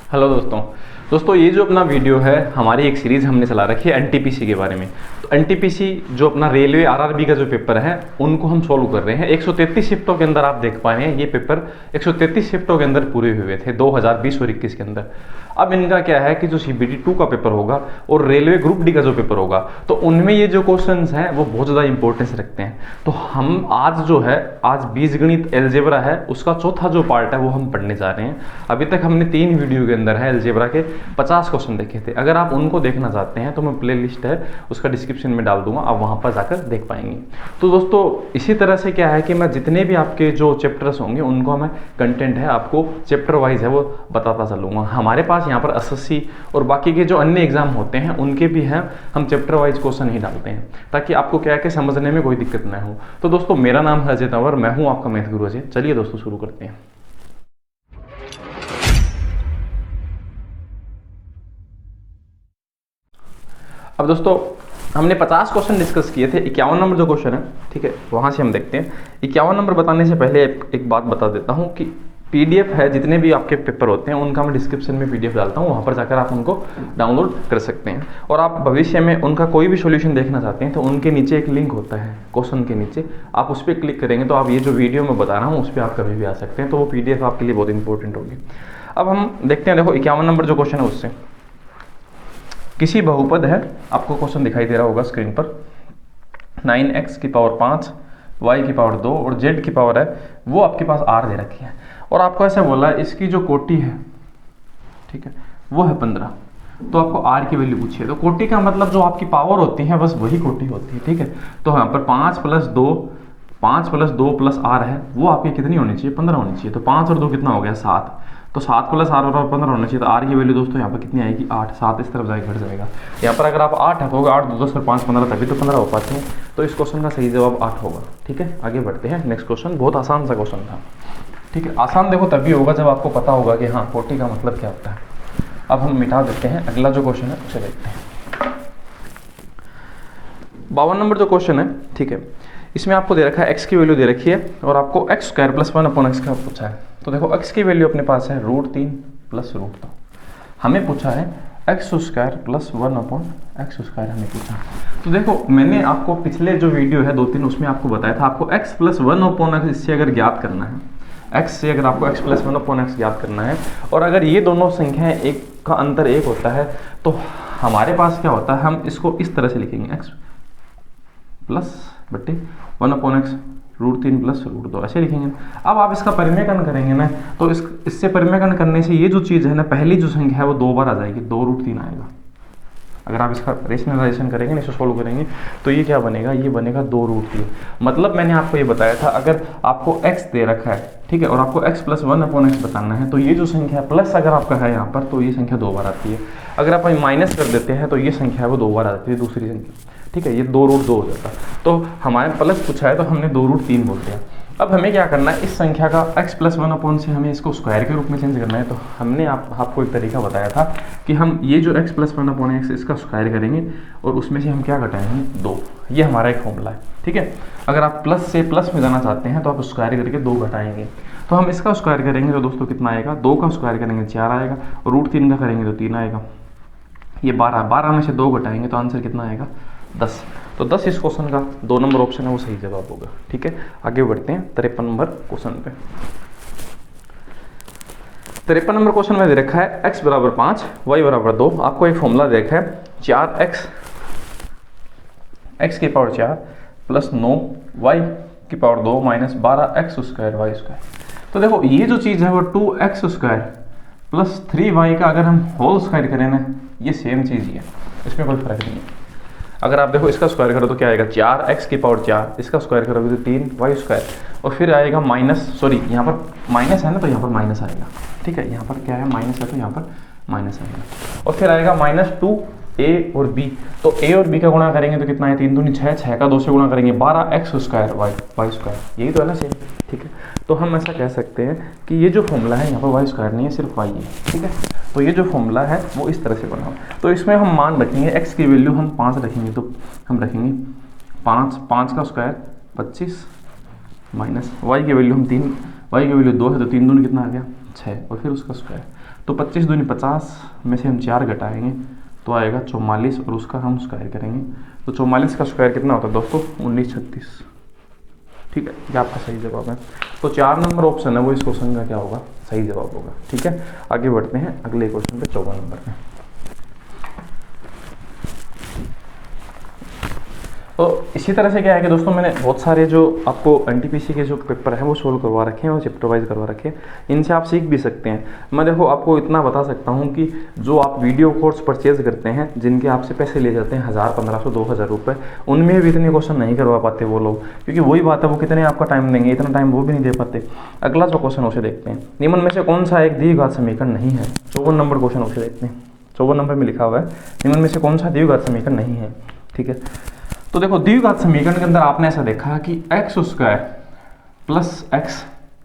Hello दोस्तों ये जो अपना वीडियो है, हमारी एक सीरीज़ हमने चला रखी है एनटीपीसी के बारे में। तो एनटीपीसी जो अपना रेलवे आरआरबी का जो पेपर है उनको हम सॉल्व कर रहे हैं। 133 शिफ्टों के अंदर आप देख पाए हैं, ये पेपर 133 शिफ्टों के अंदर पूरे हुए थे 2020 और 21 के अंदर। अब इनका क्या है कि जो CBT 2 का पेपर होगा और रेलवे ग्रुप डी का जो पेपर होगा, तो उनमें ये जो क्वेश्चंस हैं वो बहुत ज़्यादा इंपॉर्टेंस रखते हैं। तो हम आज बीजगणित अलजेब्रा है, उसका चौथा जो पार्ट है वो हम पढ़ने जा रहे हैं। अभी तक हमने 3 वीडियो के अंदर है अलजेब्रा के 50 क्वेश्चन देखे थे। अगर आप उनको देखना चाहते हैं तो मैं प्ले लिस्ट है उसका डिस्क्रिप्शन में डाल दूंगा, आप वहाँ पर जाकर देख पाएंगे। तो दोस्तों इसी तरह से क्या है कि मैं जितने भी आपके जो चैप्टर्स होंगे उनको मैं कंटेंट है आपको चैप्टर वाइज है वो बताता चलूँगा। हमारे पास यहाँ पर SSC और बाकी के जो अन्य एग्जाम होते हैं उनके भी हैं, हम चैप्टर वाइज क्वेश्चन ही डालते हैं ताकि आपको क्या है कि समझने में कोई दिक्कत ना हो। तो दोस्तों मेरा नाम है अजय तंवर, मैं हूँ आपका मैथ गुरु अजय। चलिए दोस्तों शुरू करते हैं। अब दोस्तों हमने 50 क्वेश्चन डिस्कस किए थे। 51 नंबर जो क्वेश्चन है, ठीक है, वहाँ से हम देखते हैं। 51 नंबर बताने से पहले एक बात बता देता हूँ कि PDF है, जितने भी आपके पेपर होते हैं उनका मैं डिस्क्रिप्शन में PDF डालता हूँ, वहाँ पर जाकर आप उनको डाउनलोड कर सकते हैं। और आप भविष्य में उनका कोई भी सॉल्यूशन देखना चाहते हैं तो उनके नीचे एक लिंक होता है, क्वेश्चन के नीचे आप उस पर क्लिक करेंगे तो आप ये जो वीडियो मैं बता रहा हूँ उस पर आप कभी भी आ सकते हैं। तो वो PDF आपके लिए बहुत इंपॉर्टेंट होगी। अब हम देखते हैं, देखो 51 नंबर जो क्वेश्चन है उससे, किसी बहुपद है, आपको क्वेश्चन दिखाई दे रहा होगा स्क्रीन पर, 9x की पावर 5, y की पावर 2 और z की पावर है वो आपके पास r दे रखी है। और आपको ऐसा बोला है इसकी जो कोटि है, ठीक है, वो है 15। तो आपको r की वैल्यू पूछी है। तो कोटि का मतलब जो आपकी पावर होती है बस वही कोटि होती है, ठीक है। तो यहाँ पर 5 + 2 + r है, वो आपकी कितनी होनी चाहिए? 15 होनी चाहिए। तो 5 और 2 कितना हो गया? 7। तो 7 + r और 15 होना चाहिए। तो r की वैल्यू दोस्तों यहाँ पर कितनी आएगी? 8। 7 इस तरफ जाएगा, घट जाएगा। यहाँ पर अगर आप 8 रखोगे, 8 2 10 और 5 15, तभी तो 15 हो पाते हैं। तो इस क्वेश्चन का सही जवाब 8 होगा, ठीक है। आगे बढ़ते हैं। नेक्स्ट क्वेश्चन बहुत आसान सा क्वेश्चन था, ठीक है। आसान देखो तभी होगा जब आपको पता होगा कि हाँ कोटि का मतलब क्या होता है। अब हम मिटा देते हैं, अगला जो क्वेश्चन है उसे देखते हैं। 52 नंबर जो क्वेश्चन है, ठीक है, इसमें आपको दे रखा है x की वैल्यू दे रखी है और आपको x² + 1/x का पूछा है। तो देखो x की वैल्यू अपने पास है √3 + √2। हमें पूछा है x² + 1/x² हमें पूछा। तो देखो मैंने आपको पिछले जो वीडियो है 2-3 उसमें आपको बताया था, आपको x + 1/x इससे अगर ज्ञात करना है, x से अगर आपको x + 1/x ज्ञात करना है और अगर ये दोनों संख्याएं एक का अंतर 1 होता है तो हमारे पास क्या होता है, हम इसको इस तरह से लिखेंगे x + 1/x √3 + √2 ऐसे लिखेंगे। अब आप इसका परिमेयकरण करेंगे ना, तो इससे परिमेयकरण करने से ये जो चीज़ है ना, पहली जो संख्या है वो 2 बार आ जाएगी, 2√3 आएगा। अगर आप इसका रेशनलाइजेशन करेंगे ना, इसको सोल्व करेंगे तो ये क्या बनेगा? ये बनेगा 2√3। मतलब मैंने आपको ये बताया था, अगर आपको x दे रखा है, ठीक है, और आपको x + 1/x बताना है तो ये जो संख्या प्लस अगर आपका है यहाँ पर तो ये संख्या 2 बार आती है। अगर आप माइनस कर देते हैं तो ये संख्या है वो 2 बार आती है, दूसरी संख्या, ठीक है, ये 2√2 हो जाता। तो हमारे प्लस पूछा है तो हमने 2√3 बोल दिया। अब हमें क्या करना है, इस संख्या का x + 1/, से हमें इसको स्क्वायर के रूप में चेंज करना है। तो हमने आपको एक तरीका बताया था कि हम ये जो x + 1/x इसका स्क्वायर करेंगे और उसमें से हम क्या घटाएंगे? 2। ये हमारा एक फॉर्मूला है, ठीक है। अगर आप प्लस से प्लस में जाना चाहते हैं तो आप स्क्वायर करके 2 घटाएंगे। तो हम इसका स्क्वायर करेंगे तो दोस्तों कितना आएगा? 2 का स्क्वायर करेंगे 4 आएगा और √3 का करेंगे तो 3 आएगा। ये 12 में से 2 घटाएंगे तो आंसर कितना आएगा? 10। तो 10 इस क्वेश्चन का 2 नंबर ऑप्शन है वो सही जवाब होगा, ठीक है। आगे बढ़ते हैं 53 नंबर क्वेश्चन पे। 53 नंबर क्वेश्चन में दे रखा है x = 5, y = 2। आपको एक फॉर्मूला दे रखा है 4x x की पावर 4 + 9 y की पावर 2 - 12x² y²। तो देखो ये जो चीज़ है वो 2x² + 3y का अगर हम होल स्क्वायर करें ना, ये सेम चीज़ ही है, इसमें कोई फर्क नहीं है। अगर आप देखो इसका स्क्वायर करो तो क्या आएगा? 4x की पावर 4, इसका स्क्वायर करोगे तो 3y² और फिर आएगा यहाँ पर माइनस है ना, तो यहाँ पर माइनस आएगा, ठीक है। यहाँ पर क्या है? माइनस है, तो यहाँ पर माइनस आएगा और फिर आएगा -2a और b। तो a और b का गुणा करेंगे तो कितना है? 3 दूनी 6, 6 का 2 से गुणा करेंगे 12x² y²। यही तो है ना सेम, ठीक है। तो हम ऐसा कह सकते हैं कि ये जो फॉर्मूला है यहाँ पर y² नहीं है, सिर्फ y है, ठीक है। तो ये जो फॉर्मूला है वो इस तरह से बना। तो इसमें हम मान रखेंगे x की वैल्यू हम 5 रखेंगे, तो हम रखेंगे 5 का स्क्वायर 25 माइनस y की वैल्यू हम 3, y की वैल्यू 2 है तो 3 दूनी कितना आ गया? 6 और फिर उसका स्क्वायर। तो 25 दूनी 50 में से हम 4 घटाएंगे तो आएगा 44 और उसका हम स्क्वायर करेंगे तो 44 का स्क्वायर कितना होता है दोस्तों 1936। ठीक है, ये आपका सही जवाब है। तो 4 नंबर ऑप्शन है वो इस क्वेश्चन का क्या होगा, सही जवाब होगा। ठीक है, आगे बढ़ते हैं अगले क्वेश्चन पे 14 नंबर पे। तो इसी तरह से क्या है कि दोस्तों मैंने बहुत सारे जो आपको एनटीपीसी के जो पेपर हैं वो सोल्व करवा रखे हैं और चैप्टर वाइज करवा रखे हैं, इनसे आप सीख भी सकते हैं। मैं देखो आपको इतना बता सकता हूँ कि जो आप वीडियो कोर्स परचेज करते हैं जिनके आपसे पैसे ले जाते हैं 1000, 1500, 2000 रुपये, उनमें भी इतने क्वेश्चन नहीं करवा पाते वो लोग, क्योंकि वही बात है वो कितने आपका टाइम देंगे, इतना टाइम वो भी नहीं दे पाते। अगला जो क्वेश्चन उसे देखते हैं, निम्न में से कौन सा एक द्विघात समीकरण नहीं है। 54 नंबर क्वेश्चन उसे देखते हैं। 54 नंबर में लिखा हुआ है निम्न में से कौन सा द्विघात समीकरण नहीं है। ठीक है, तो देखो द्विघात समीकरण के अंदर आपने ऐसा देखा कि x square plus x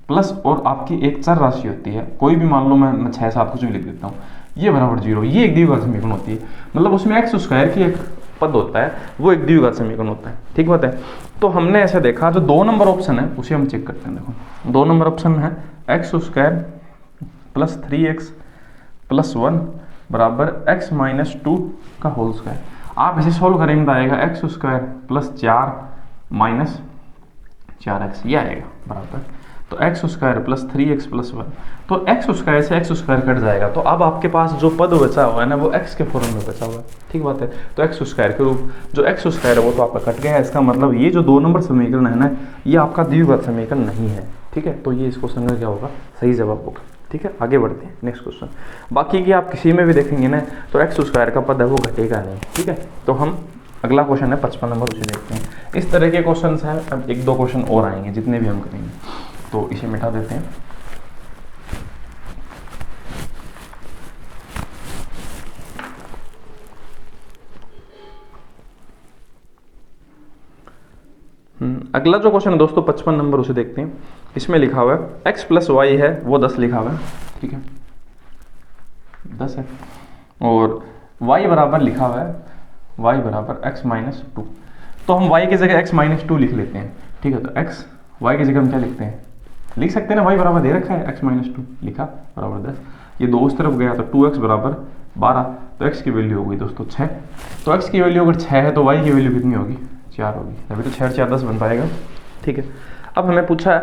plus और आपकी एक चर राशि होती है, कोई भी मान लो मैं 6, 7 कुछ भी लिख देता हूँ, ये बराबर 0, ये एक द्विघात समीकरण होती है। मतलब उसमें एक्स स्क्वायर की एक पद होता है, वो एक द्विघात समीकरण होता है। ठीक बात है। तो हमने ऐसा देखा जो 2 नंबर ऑप्शन है उसे हम चेक करते हैं। देखो 2 नंबर ऑप्शन है x square plus 3x plus 1 बराबर x माइनस 2 का होल स्क्वायर। आप इसे सोल्व करेंगे तो आएगा x square plus 4 minus 4x, ये आएगा बराबर। तो x square plus 3x plus 1, तो एक्स स्क्वायर से एक्स स्क्वायर कट जाएगा, तो अब आपके पास जो पद बचा हुआ है ना वो x के फॉर्म में बचा हुआ है। ठीक बात है। तो एक्स स्क्वायर के रूप जो एक्स स्क्वायर है वो तो आपका कट गया है, इसका मतलब ये जो 2 नंबर समीकरण है ना ये आपका द्विघात समीकरण नहीं है। ठीक है, तो ये इस क्वेश्चन का क्या होगा, सही जवाब होगा। ठीक है, आगे बढ़ते हैं नेक्स्ट क्वेश्चन। बाकी की आप किसी में भी देखेंगे ना तो एक्स स्क्वायर का पद है वो घटेगा नहीं। ठीक है, तो हम अगला क्वेश्चन है 55 नंबर, उसे देखते हैं। इस तरह के क्वेश्चन हैं, अब 1-2 क्वेश्चन और आएंगे जितने भी हम करेंगे, तो इसे मिटा देते हैं। अगला जो क्वेश्चन है दोस्तों 55 नंबर, उसे देखते हैं। इसमें लिखा हुआ है x प्लस वाई है वो 10 लिखा हुआ है। ठीक है, 10 है और y बराबर लिखा हुआ है y बराबर x माइनस 2, तो हम y की जगह x माइनस 2 लिख लेते हैं। ठीक है, तो x y की जगह हम क्या लिखते हैं, लिख सकते हैं ना, y बराबर दे रखा है x माइनस 2 लिखा बराबर 10, ये 2 उस तरफ गया तो 2x बराबर 12, तो x की वैल्यू हो गई दोस्तों 6। तो x की वैल्यू अगर 6 है तो y की वैल्यू कितनी होगी, 4 होगी, अभी तो 6 4 10 बन पाएगा। ठीक है, अब हमें पूछा है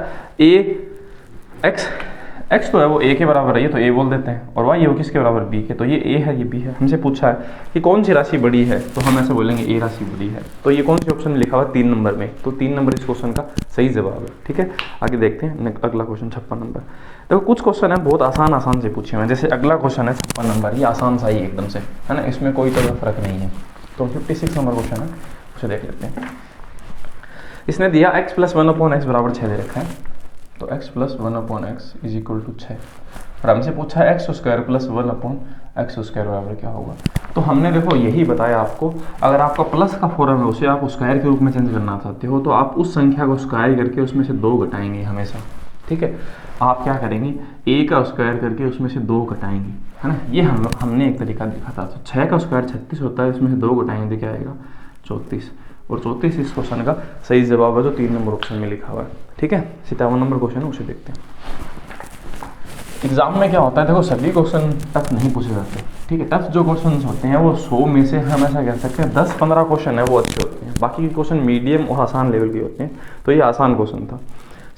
x तो है वो a के बराबर है, ये तो a बोल देते हैं, और y है वो किसके बराबर b के, तो ये a है ये b है। हमसे पूछा है कि कौन सी राशि बड़ी है, तो हम ऐसे बोलेंगे a राशि बड़ी है। तो ये कौन सी ऑप्शन में लिखा हुआ है 3 नंबर में, तो 3 नंबर इस क्वेश्चन का सही जवाब है। ठीक है, आगे देखते हैं अगला क्वेश्चन 56 नंबर। देखो कुछ क्वेश्चन है बहुत आसान से पूछे हुए हैं, जैसे अगला क्वेश्चन है 56 नंबर, ये आसान सा ही एकदम से है ना, इसमें कोई तरह फर्क नहीं है। तो 56 नंबर क्वेश्चन है उसे देख लेते हैं। इसने दिया x प्लस 1/x बराबर 6 दे रखा है, तो x plus 1/x is equal to 6, और हमसे पूछा है x square plus 1/x square बराबर क्या होगा। तो हमने देखो यही बताया आपको, अगर आपका प्लस का फॉर्म है उसे आप स्क्वायर के रूप में चेंज करना चाहते हो तो आप उस संख्या को स्क्वायर करके उसमें से 2 घटाएंगे हमेशा। ठीक है, आप क्या करेंगे a का स्क्वायर करके उसमें से 2 घटाएंगे, है ना, ये हमने एक तरीका देखा था। तो 6 का स्क्वायर 36 होता है, इसमें से 2 घटाएंगे तो क्या आएगा 34, और 34 इस क्वेश्चन का सही जवाब है जो 3 नंबर ऑप्शन में लिखा हुआ है। ठीक है, 57 नंबर क्वेश्चन है उसे देखते हैं। एग्जाम में क्या होता है, देखो सभी क्वेश्चन टफ नहीं पूछे जाते। ठीक है, टफ जो क्वेश्चन होते हैं वो 100 में से हम ऐसा कह सकते हैं 10-15 क्वेश्चन है वो अच्छे होते हैं, बाकी के क्वेश्चन मीडियम और आसान लेवल के होते हैं। तो ये आसान क्वेश्चन था।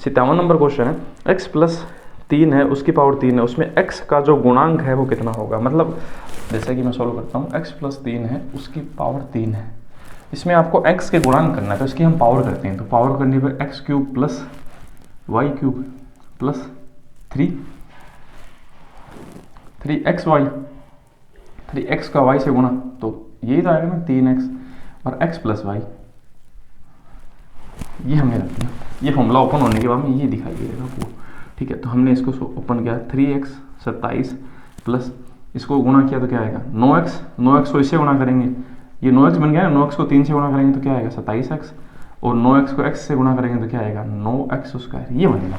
57 नंबर क्वेश्चन है x प्लस 3 है उसकी पावर 3 है, उसमें x का जो गुणांक है वो कितना होगा। मतलब जैसे कि मैं सॉल्व करता हूँ, x प्लस 3 है उसकी पावर 3 है, इसमें आपको x के गुणांक करना है, तो इसकी हम पावर करते हैं। तो पावर करने पर x cube plus y cube plus 3x का y से गुणा, तो यही तो आएगा ना 3x और x प्लस वाई, ये हमने रख दिया। ये फॉर्मूला ओपन होने के बाद में ये दिखाई देगा वो। ठीक है, तो हमने इसको ओपन किया 3x 27 प्लस इसको गुणा किया तो क्या आएगा 9x को इससे गुणा करेंगे, ये 9x बन गया ना, 9x को 3 से गुणा करेंगे तो क्या आएगा 27x, और 9x को x से गुणा करेंगे तो क्या आएगा 9x स्क्वायर, ये बनेगा।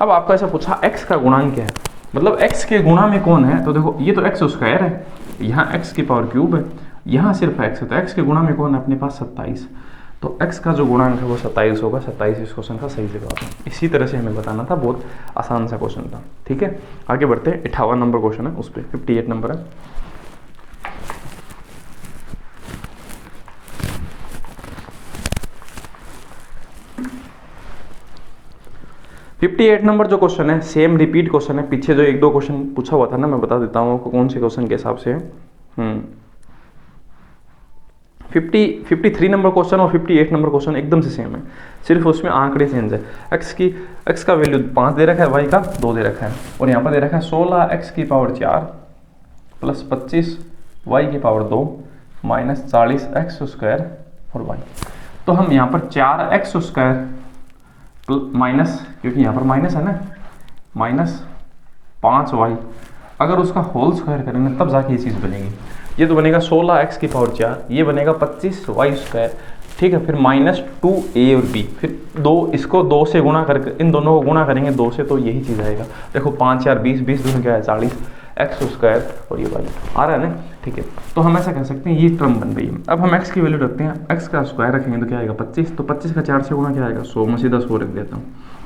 अब आपको ऐसा पूछा x का गुणांक क्या है, मतलब x के गुणा में कौन है, तो देखो ये तो x स्क्वायर है, यहाँ x की पावर क्यूब है, यहाँ सिर्फ x है, तो x के गुणा में कौन है अपने पास 27, तो x का जो गुणांक है वो 27 होगा। 27 इस क्वेश्चन का सही जवाब है। इसी तरह से हमें बताना था, बहुत आसान सा क्वेश्चन था। ठीक है, आगे बढ़ते हैं। 58 नंबर क्वेश्चन है, उस पर 58 नंबर है। 58 नंबर जो क्वेश्चन है सेम रिपीट क्वेश्चन है। पीछे जो एक दो क्वेश्चन पूछा हुआ था ना, मैं बता देता हूँ आपको कौन से क्वेश्चन के हिसाब से है। 53 नंबर क्वेश्चन और 58 नंबर क्वेश्चन एकदम से सेम है, सिर्फ उसमें आंकड़े चेंज है। x का वैल्यू 5 दे रखा है, y का 2 दे रखा है, और यहाँ पर दे रखा है 16x की पावर 4 प्लस 25 y की पावर 2 माइनस 40x स्क्वायर और y। तो हम यहाँ पर 4x स्क्वायर माइनस, क्योंकि यहाँ पर माइनस है ना, माइनस 5y, अगर उसका होल स्क्वायर करेंगे तब जाके ये चीज़ बनेगी। ये तो बनेगा 16x की पावर 4, ये बनेगा 25y स्क्वायर। ठीक है, फिर माइनस 2a और b, फिर इसको 2 से गुणा करके इन दोनों को गुणा करेंगे 2 से, तो यही चीज़ आएगा। देखो 5 4 20, 20 दूनी क्या है 40 x स्क्वायर और ये वाली आ रहा है ना। ठीक है, तो हम ऐसा कह सकते हैं ये टर्म बन रही है। अब हम x की वैल्यू रखते हैं, x का स्क्वायर रखेंगे तो क्या आएगा 25, तो 25 का 4 से गुणा क्या आएगा 100, मैं सीधा 100 रख देता हूँ।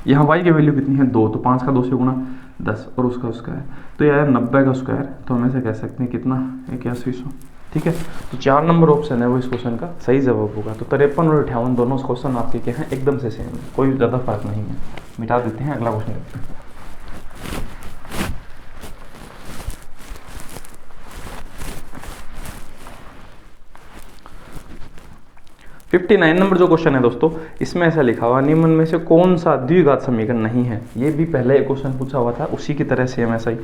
यहाँ y की वैल्यू कितनी है 2, तो 5 का 2 से गुणा 10 और उसका स्क्वायर, तो यह है 90 का स्क्वायर। तो हम ऐसे कह सकते हैं कितना 8100। ठीक है, तो 4 नंबर ऑप्शन है वो इस क्वेश्चन का सही जवाब होगा। तो 53 और 58 दोनों क्वेश्चन आपके क्या हैं एकदम से सेम है, कोई ज़्यादा फर्क नहीं है। मिटा देते हैं, अगला क्वेश्चन देखते हैं। 59 नंबर जो क्वेश्चन है दोस्तों, इसमें ऐसा लिखा हुआ निम्न में से कौन सा द्विघात समीकरण नहीं है। ये भी पहले एक क्वेश्चन पूछा हुआ था, उसी की तरह सेम ऐसा ही।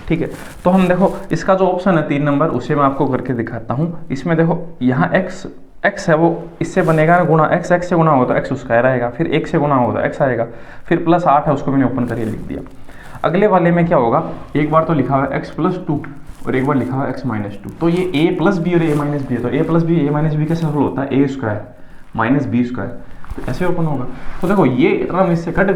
ठीक है, तो हम देखो इसका जो ऑप्शन है 3 नंबर, उसे मैं आपको करके दिखाता हूँ। इसमें देखो यहाँ x है वो इससे बनेगा ना गुणा, x से गुणा होगा तो x स्क्वायर आएगा, फिर 1 से गुणा होगा तो x आएगा, फिर प्लस 8 है उसको मैंने ओपन करके लिख दिया। अगले वाले में क्या होगा, एक बार तो लिखा हुआ है x प्लस 2 और एक बार लिखा हुआ है x माइनस 2, तो ये a प्लस बी और a माइनस बी है, तो a plus b a minus b कैसे हल होता है, a square minus B square, तो ऐसे ओपन होगा। तो देखो ये टर्म इससे कट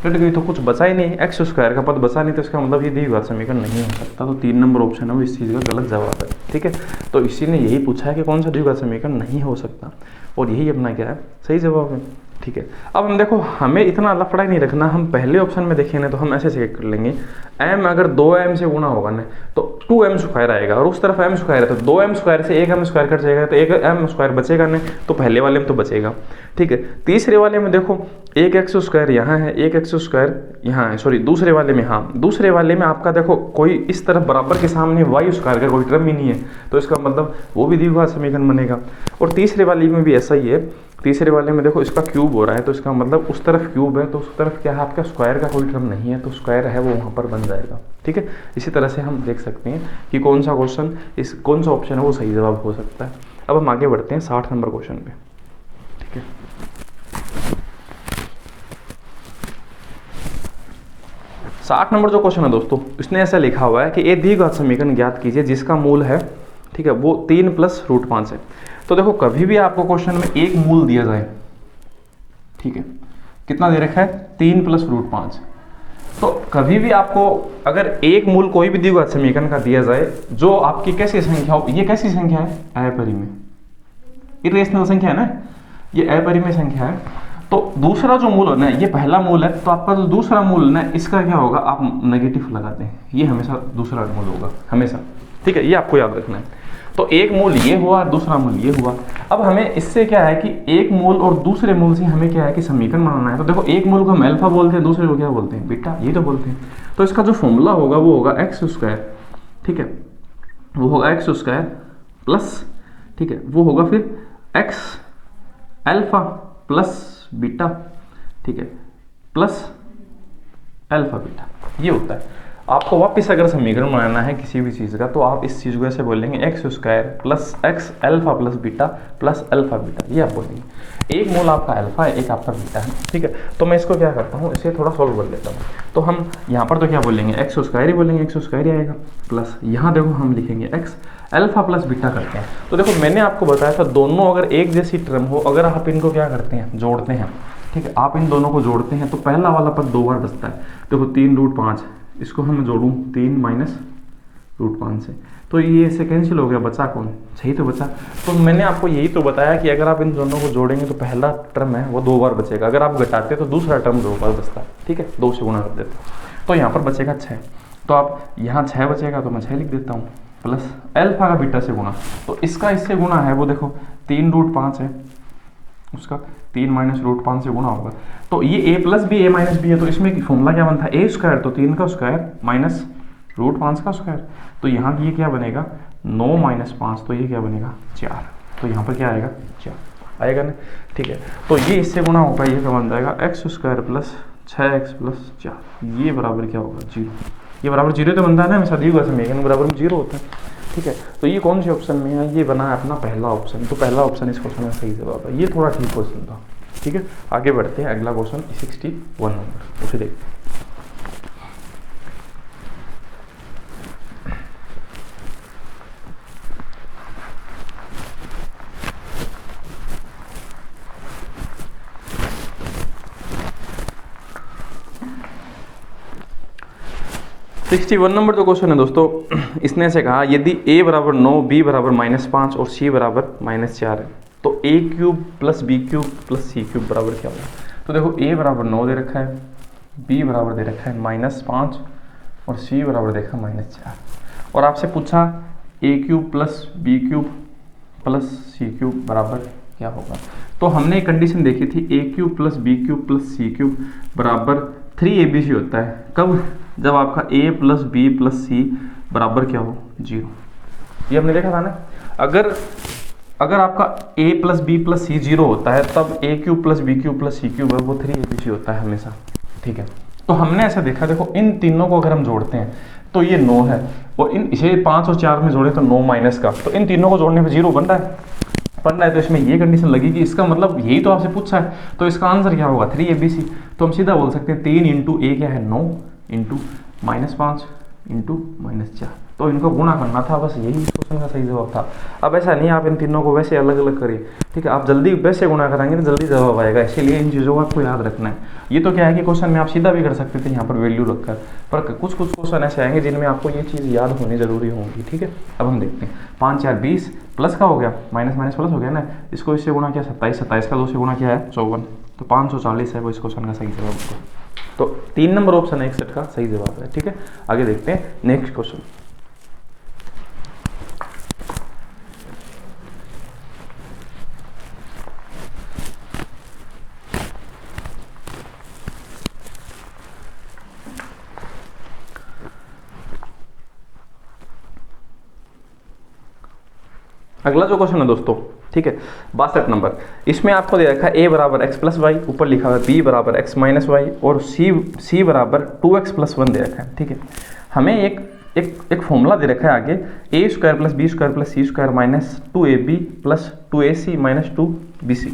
गई तो कुछ बचा ही नहीं, एक्स स्क्वायर का पद बचा नहीं, तो इसका मतलब ये द्विघात समीकरण नहीं हो सकता। तो 3 नंबर ऑप्शन है वो इस चीज़ का गलत जवाब है। ठीक है, तो इसी ने यही पूछा है कि कौन सा द्विघात समीकरण नहीं हो सकता, और यही अपना क्या है सही जवाब है। ठीक है, अब हम देखो हमें इतना लफड़ा ही नहीं रखना, हम पहले ऑप्शन में देखें ना तो हम ऐसे चेक कर लेंगे, m अगर 2m से गुणा होगा ना तो 2m स्क्वायर आएगा, और उस तरफ m स्क्वायर है तो 2m स्क्वायर से 1m स्क्वायर कट जाएगा, तो 1m स्क्वायर बचेगा नहीं, तो पहले वाले में तो बचेगा। ठीक है, तीसरे वाले में देखो 1x स्क्वायर यहाँ है, 1x स्क्वायर यहाँ है, सॉरी दूसरे वाले में, हाँ दूसरे वाले में आपका देखो कोई इस तरफ बराबर के सामने y स्क्वायर का कोई टर्म ही नहीं है, तो इसका मतलब वो भी द्विघात समीकरण बनेगा। और तीसरे वाले में भी ऐसा ही है, तीसरे वाले में देखो इसका क्यूब हो रहा है, तो इसका मतलब उस तरफ क्यूब है तो उस तरफ क्या है आपका स्क्वायर का कोई टर्म नहीं है, तो स्क्वायर है वो वहाँ पर बन जाएगा। ठीक है, इसी तरह से हम देख सकते हैं कि कौन सा क्वेश्चन कौन सा ऑप्शन है वो सही जवाब हो सकता है। अब हम आगे बढ़ते हैं 60 नंबर क्वेश्चन पे। ठीक है, साठ नंबर जो क्वेश्चन है दोस्तों, इसने ऐसा लिखा हुआ है कि एक द्विघात समीकरण ज्ञात कीजिए जिसका मूल है, ठीक है, वो 3 + √5 है। तो देखो कभी भी आपको क्वेश्चन में एक मूल दिया जाए, ठीक है, कितना दे रखा है 3 + √5, तो कभी भी आपको अगर एक मूल कोई भी द्विघात समीकरण का दिया जाए जो आपकी कैसी संख्या हो, ये कैसी संख्या है अपरिमेय, इरेशनल संख्या है ना, ये अपरिमेय संख्या है, तो दूसरा जो मूल है ना, ये पहला मूल है, तो आपका जो दूसरा मूल ना इसका क्या होगा, आप नेगेटिव लगाते हैं, ये हमेशा दूसरा मूल होगा हमेशा। ठीक है, ये आपको याद रखना है। तो एक मूल ये हुआ, दूसरा मूल ये हुआ। अब हमें इससे क्या है कि एक मूल और दूसरे मूल से हमें क्या है कि समीकरण बनाना है। तो देखो एक मूल को हम अल्फा बोलते हैं, दूसरे को क्या बोलते हैं बीटा, ये तो बोलते हैं। तो इसका जो फॉर्मूला होगा वो होगा x स्क्वायर, ठीक है, वो होगा x स्क्वायर प्लस, ठीक है, वो होगा फिर x अल्फा प्लस बीटा, ठीक है, प्लस अल्फा बीटा, ये होता है। आपको वापस अगर समीकरण बनाना है किसी भी चीज़ का, तो आप इस चीज़ को ऐसे बोलेंगे x square plus x alpha plus beta plus alpha beta, ये आप बोलेंगे। एक मूल आपका अल्फा है, एक आपका बीटा है। ठीक है, तो मैं इसको क्या करता हूँ, इसे थोड़ा सॉल्व कर लेता हूँ। तो हम यहाँ पर तो क्या बोलेंगे, x स्क्वायर ही बोलेंगे, x स्क्वायर ही आएगा, प्लस यहाँ देखो हम लिखेंगे x अल्फा प्लस बीटा करते हैं। तो देखो मैंने आपको बताया था दोनों अगर एक जैसी टर्म हो, अगर आप इनको क्या करते हैं जोड़ते हैं, ठीक है, आप इन दोनों को जोड़ते हैं तो पहला वाला पद 2 बार बचता है। देखो 3 √5, इसको हम जोड़ूं 3 - √5 से, तो ये इससे कैंसिल हो गया, बचा कौन, सही तो बचा। तो मैंने आपको यही तो बताया कि अगर आप इन दोनों को जोड़ेंगे तो पहला टर्म है वो 2 बार बचेगा, अगर आप घटाते तो दूसरा टर्म 2 बार बचता है, ठीक है, 2 से गुणा कर देते, तो यहाँ पर बचेगा 6। तो आप यहाँ 6 बचेगा तो मैं 6 लिख देता हूँ, प्लस अल्फा का बीटा से गुणा, तो इसका इससे गुणा है वो देखो 3√5 है, उसका 3 माइनस √5 से गुणा होगा, तो ये a plus b a minus b है, तो इसमें फॉर्मूला क्या बनता है, a स्क्वायर, तो 3 का स्क्वायर माइनस √5 का स्क्वायर, तो यहाँ ये क्या बनेगा 9 माइनस 5, तो ये क्या बनेगा 4, तो यहाँ पर क्या आएगा 4 आएगा ना, ठीक है। तो ये इससे गुणा होगा, ये क्या बन जाएगा x square plus 6x plus 4, ये बराबर क्या होगा 0, ये बराबर 0 तो बनता है ना हमेशा दी हुआ समीकरण बराबर में 0 होता है, ठीक है। तो ये कौन से ऑप्शन में है, ये बना है अपना पहला ऑप्शन, तो पहला ऑप्शन इस क्वेश्चन का सही जवाब है, ये थोड़ा ठीक क्वेश्चन था, ठीक है। आगे बढ़ते हैं, अगला क्वेश्चन 61 नंबर, उसे देखते हैं। वन नंबर जो क्वेश्चन है दोस्तों, इसने से कहा यदि a बराबर 9, b बराबर -5 और c बराबर -4 है, तो a cube plus b cube plus c cube बराबर क्या होगा। तो देखो a बराबर 9 दे रखा है, b बराबर दे रखा है -5 और c बराबर देखा -4, और आपसे पूछा a cube plus b cube plus c cube बराबर क्या होगा। तो हमने एक कंडीशन देखी थी a cube plus b cube plus c cube बराबर 3abc होता है, कब, जब आपका a प्लस बी प्लस सी बराबर क्या हो 0, ये हमने देखा था ना। अगर आपका a plus b plus c 0 होता है, तब a cube plus b cube plus c cube है वो 3abc होता है हमेशा, ठीक है। तो हमने ऐसा देखा, देखो इन तीनों को अगर हम जोड़ते हैं तो ये 9 है, और इन इसे 5 और 4 में जोड़े तो 9 माइनस का, तो इन तीनों को जोड़ने पर 0 बन रहा है, तो इसमें ये कंडीशन लगेगी, इसका मतलब यही तो आपसे पूछा है, तो इसका आंसर क्या होगा 3abc। तो हम सीधा बोल सकते हैं 3 इंटू a क्या है 9 इंटू -5 इंटू -4, तो इनको गुणा करना था, बस यही इस क्वेश्चन का सही जवाब था। अब ऐसा नहीं आप इन तीनों को वैसे अलग अलग करिए, ठीक है, आप जल्दी वैसे गुणा कराएंगे तो जल्दी जवाब आएगा, इसीलिए इन चीज़ों को आपको याद रखना है। ये तो क्या है कि क्वेश्चन में आप सीधा भी कर सकते थे यहाँ पर वैल्यू रखकर, पर कुछ क्वेश्चन ऐसे आएंगे जिनमें आपको ये चीज़ याद होनी जरूरी होगी, ठीक है। अब हम देखते हैं 5 4 20 प्लस का हो गया, माइनस माइनस प्लस हो गया ना, इसको इससे गुणा किया 27, 27 का 2 से गुणा किया है 54, तो 540 है वो इस क्वेश्चन का सही जवाब। तो 3 नंबर ऑप्शन है 61 का सही जवाब है, ठीक है। आगे देखते हैं नेक्स्ट क्वेश्चन। अगला जो क्वेश्चन है दोस्तों, ठीक है 62 नंबर, इसमें आपको दे रखा है a बराबर x प्लस वाई, ऊपर लिखा हुआ है b बराबर x माइनस वाई, और c बराबर 2x प्लस 1 दे रखा है, ठीक है। हमें एक फॉर्मूला दे रखा है आगे, a square plus b square plus c square minus 2ab plus 2ac minus 2bc।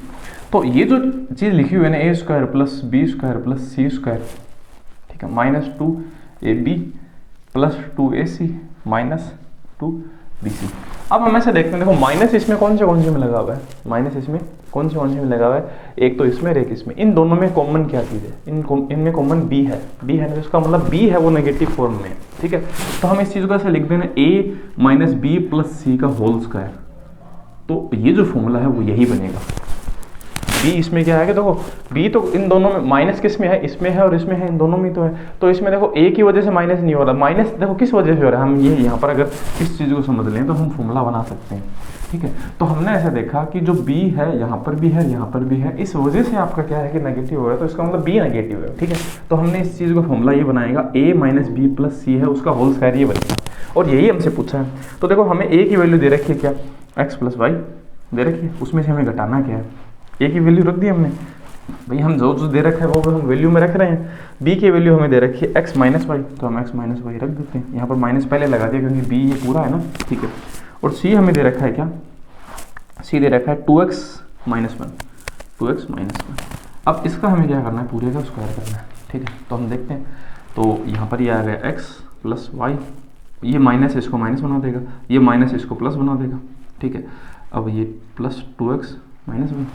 तो ये जो चीज़ लिखी हुई है ना, a square plus b square plus c square, ठीक है, minus 2ab plus 2ac minus 2bc। अब हम ऐसे देखते हैं, देखो माइनस इसमें कौन से में लगा हुआ है, माइनस इसमें कौन से में लगा हुआ है, एक तो इसमें और एक इसमें, इन दोनों में कॉमन क्या चीज़ है, इनमें कॉमन b है ना, तो इसका मतलब b है वो नेगेटिव फॉर्म में, ठीक है। तो हम इस चीज़ को ऐसे लिख देना a माइनस बी प्लस सी का होल स्क्वायर, तो ये जो फॉर्मूला है वो यही बनेगा। b इसमें क्या है, देखो b तो इन दोनों में, माइनस किस में है, इसमें है और इसमें है, इन दोनों में तो है, तो इसमें देखो a की वजह से माइनस नहीं हो रहा, माइनस देखो किस वजह से हो रहा है, हम ये यहाँ पर अगर इस चीज़ को समझ लें तो हम फॉर्मूला बना सकते हैं, ठीक है। तो हमने ऐसा देखा कि जो b है यहाँ पर भी है, यहाँ पर भी है, इस वजह से आपका क्या है कि नेगेटिव हो रहा है, तो इसका मतलब b नेगेटिव है, ठीक है। तो हमने इस चीज़ को फॉर्मूला ये बनाएगा, a माइनस बी प्लस सी है उसका होल स्क्वायर ये बनेगा, और यही हमसे पूछा है। तो देखो हमें a की वैल्यू दे रखी है क्या, x प्लस वाई दे रखी है, उसमें से हमें घटाना क्या है, a की वैल्यू रख दी हमने, भाई हम जो दे रखा है वो हम वैल्यू में रख रहे हैं। b की वैल्यू हमें दे रखी है x माइनस वाई, तो हम x माइनस वाई रख देते हैं, यहाँ पर माइनस पहले लगा दिया क्योंकि b ये पूरा है ना, ठीक है। और c हमें दे रखा है क्या, c दे रखा है 2x माइनस 1। अब इसका हमें क्या करना है, पूरे का स्क्वायर करना है, ठीक है। तो हम देखते हैं, तो यहाँ पर ये आ गया x प्लस वाई, ये माइनस इसको माइनस बना देगा, ये माइनस इसको प्लस बना देगा, ठीक है। अब ये प्लस 2x माइनस 1।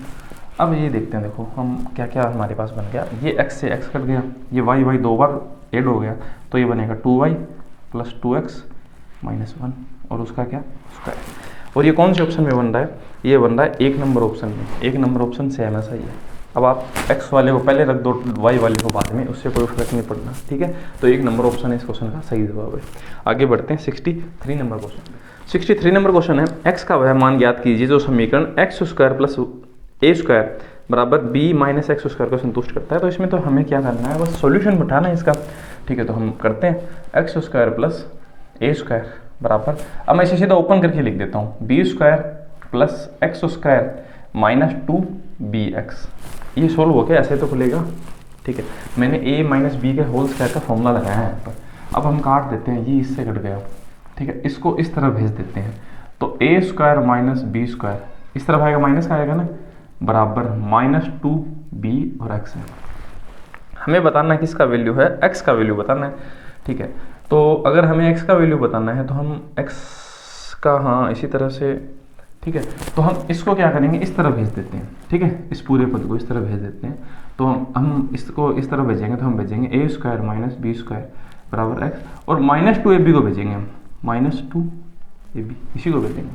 अब ये देखते हैं, देखो हम क्या क्या हमारे पास बन गया, ये x से x कट गया, ये y 2 बार ऐड हो गया, तो ये बनेगा 2y प्लस 2x -1 और उसका क्या स्क्वायर। और ये कौन से ऑप्शन में बन रहा है, ये बन रहा है 1 नंबर ऑप्शन में। 1 नंबर ऑप्शन से हमेशा ही है। अब आप x वाले को पहले रख दो, y वाले को बाद में, उससे कोई फर्क नहीं पड़ना, ठीक है। तो 1 नंबर ऑप्शन है इस क्वेश्चन का सही जवाब है। आगे बढ़ते हैं 63 नंबर क्वेश्चन। 63 नंबर क्वेश्चन है, x का वह मान ज्ञात कीजिए जो समीकरण x² प्लस a² बराबर b माइनस एक्स स्क्वायर को संतुष्ट करता है। तो इसमें तो हमें क्या करना है, बस सॉल्यूशन बिठाना है इसका, ठीक है। तो हम करते हैं x² प्लस a² बराबर, अब मैं इसे सीधा ओपन करके लिख देता हूँ, b² plus x² minus 2bx। ये सोल्व हो गया, ऐसे तो खुलेगा, ठीक है। मैंने a माइनस बी के होल स्क्वायर का फॉर्मूला लगाया है यहाँ पर। अब हम काट देते हैं, ये इससे कट गया, ठीक है। इसको इस तरफ भेज देते हैं, तो a² माइनस b² इस तरफ आएगा, माइनस का आएगा ना, बराबर -2b और x है। हमें बताना है किसका वैल्यू है, x का वैल्यू बताना है, ठीक है। तो अगर हमें x का वैल्यू बताना है तो हम x का, हाँ इसी तरह से, ठीक है। तो हम इसको क्या करेंगे, इस तरफ भेज देते हैं, ठीक है। इस पूरे पद को इस तरफ भेज देते हैं। तो हम इसको इस तरफ भेजेंगे, तो हम भेजेंगे a² माइनस b² बराबर x, और -2ab को भेजेंगे हम, -2ab इसी को भेजेंगे,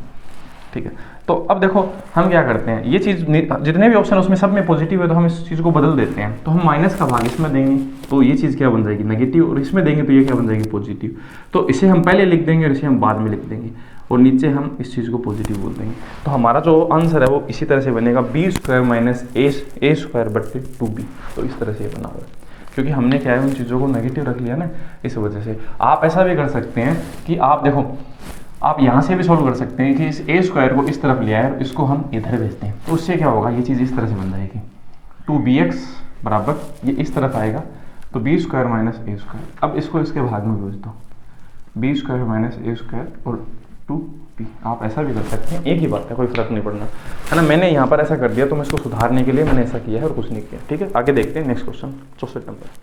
ठीक है। तो अब देखो हम क्या करते हैं, ये चीज़ जितने भी ऑप्शन है उसमें सब में पॉजिटिव है, तो हम इस चीज़ को बदल देते हैं। तो हम माइनस का भाग इसमें देंगे तो ये चीज़ क्या बन जाएगी, नेगेटिव, और इसमें देंगे तो ये क्या बन जाएगी, पॉजिटिव। तो इसे हम पहले लिख देंगे और इसे हम बाद में लिख देंगे, और नीचे हम इस चीज़ को पॉजिटिव बोल देंगे। तो हमारा जो आंसर है वो इसी तरह से बनेगा, b² माइनस a² बट्टे 2b। तो इस तरह से ये बना हुआ है, क्योंकि हमने क्या है उन चीज़ों को नेगेटिव रख लिया ना, इस वजह से। आप ऐसा भी कर सकते हैं कि आप देखो, आप यहाँ से भी सोल्व कर सकते हैं कि इस a² को इस तरफ ले आए और इसको हम इधर भेजते हैं, तो उससे क्या होगा, ये चीज़ इस तरह से बन जाएगी, 2bx बराबर, ये इस तरफ आएगा, तो b² माइनस a²। अब इसको इसके भाग में भेज दो, b² माइनस a² और 2b। आप ऐसा भी कर सकते हैं, एक ही बात है, कोई फर्क नहीं पड़ना, है ना। मैंने यहाँ पर ऐसा कर दिया तो मैं इसको सुधारने के लिए मैंने ऐसा किया है और कुछ नहीं किया, ठीक है। आगे देखते हैं next question 64 number.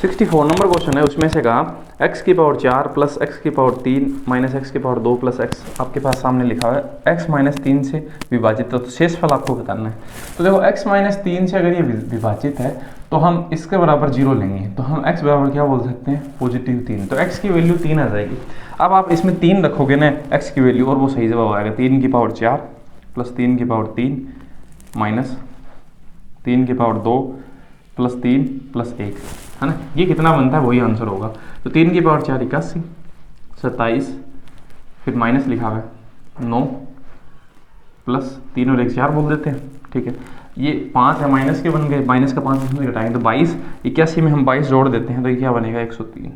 64 number question है, उसमें से कहा x⁴ plus x⁴ minus x⁴ plus x आपके पास सामने लिखा हुआ है x -3 से विभाजित, तो शेषफल आपको बताना है। तो देखो x -3 से अगर ये विभाजित है तो हम इसके बराबर 0 लेंगे, तो हम x बराबर क्या बोल सकते हैं, +3। तो x की वैल्यू 3 आ जाएगी। अब आप इसमें 3 रखोगे ना x की वैल्यू, और वो सही जवाब आएगा, 3⁴ प्लस 3⁴ माइनस 3⁴ प्लस 3 प्लस 1, है ना। ये कितना बनता है वही आंसर होगा। तो 3⁴ 81, 27, फिर माइनस लिखा हुआ है 9 प्लस 3 और 1 4 बोल देते हैं, ठीक है। ये 5 है, माइनस के बन गए, माइनस का 5 इसमें घटाएंगे तो 22, 81 में हम 22 जोड़ देते हैं तो ये क्या बनेगा, 103।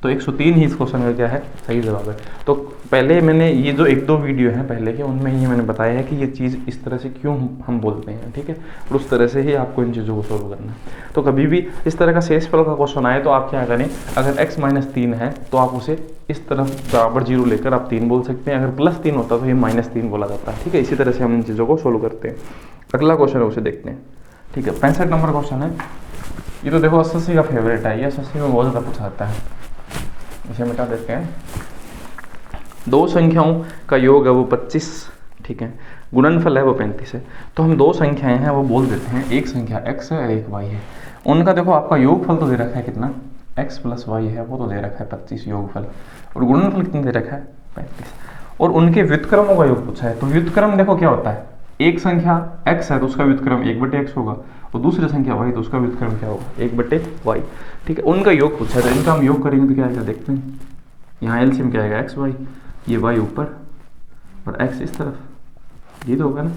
तो 103 ही इस क्वेश्चन का क्या है, सही जवाब है। तो पहले मैंने ये जो 1-2 वीडियो हैं पहले के, उनमें ये मैंने बताया है कि ये चीज़ इस तरह से क्यों हम बोलते हैं, ठीक है। और उस तरह से ही आपको इन चीज़ों को सोल्व करना है। तो कभी भी इस तरह का शेषफल का क्वेश्चन आए तो आप क्या करें, अगर x -3 है तो आप उसे इस तरफ बराबर 0 लेकर आप 3 बोल सकते हैं, अगर +3 होता तो ये -3 बोला जाता है, ठीक है। इसी तरह से हम इन चीज़ों को सोल्व करते हैं। अगला क्वेश्चन है उसे देखते हैं, ठीक है। 65 नंबर क्वेश्चन है, ये तो देखो एसएससी का फेवरेट है, ये एसएससी में बहुत ज़्यादा पूछा जाता है। इसे मिटा देते हैं। दो संख्याओं का योग है वो 25, ठीक है। गुणनफल है वो 35 है। तो हम 2 संख्याएं हैं वो बोल देते हैं, एक संख्या x है और एक y है। उनका देखो आपका योगफल तो दे रखा है कितना, x प्लस y है, वो तो दे रखा है 25 योगफल, और गुणनफल कितना दे रखा है 35, और उनके व्युत्क्रमों का योग पूछा है। तो व्युत्क्रम देखो क्या होता है, एक संख्या x है तो उसका व्युत्क्रम 1/x होगा, और दूसरी संख्या y तो उसका व्युत्क्रम क्या होगा, 1/y, ठीक है। उनका योग पूछा है, तो इनका हम योग करेंगे तो क्या आएगा देखते हैं। यहाँ एलसीएम क्या आएगा, x y, ये y ऊपर और x इस तरफ, ये तो होगा ना।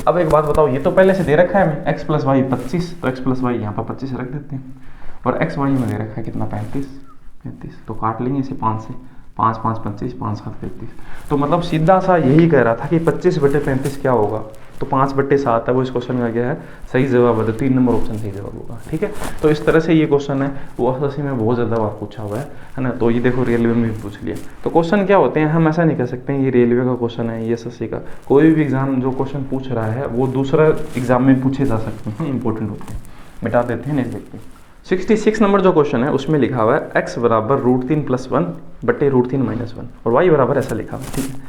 अब एक बात बताओ, ये तो पहले से दे रखा है हमें x प्लस वाई 25, तो x प्लस वाई यहाँ पर 25 रख देते हैं, और x y में दे रखा है कितना 35, तो काट लेंगे इसे 5 से, 5 5 25, 5 7 35। तो मतलब सीधा सा यही कह रहा था कि 25/35 क्या होगा, तो 5/7 है वो इस क्वेश्चन का क्या है, सही जवाब है। तो 3 नंबर ऑप्शन सही जवाब होगा, ठीक है। तो इस तरह से ये क्वेश्चन है वो एसएससी में बहुत ज़्यादा बार पूछा हुआ है ना। तो ये देखो रेलवे में भी पूछ लिया। तो क्वेश्चन क्या होते हैं, हम ऐसा नहीं कह सकते हैं ये रेलवे का क्वेश्चन है, ये एसएससी का, कोई भी एग्जाम जो क्वेश्चन पूछ रहा है वो दूसरा एग्जाम में पूछे जा सकते हैं, इंपॉर्टेंट होते हैं। मिटा देते हैं, नेक्स्ट देखते हैं। 66 नंबर जो क्वेश्चन है उसमें लिखा हुआ है x बराबर √3 + 1 बटे √3 - 1, और y बराबर ऐसा लिखा हुआ है, ठीक है।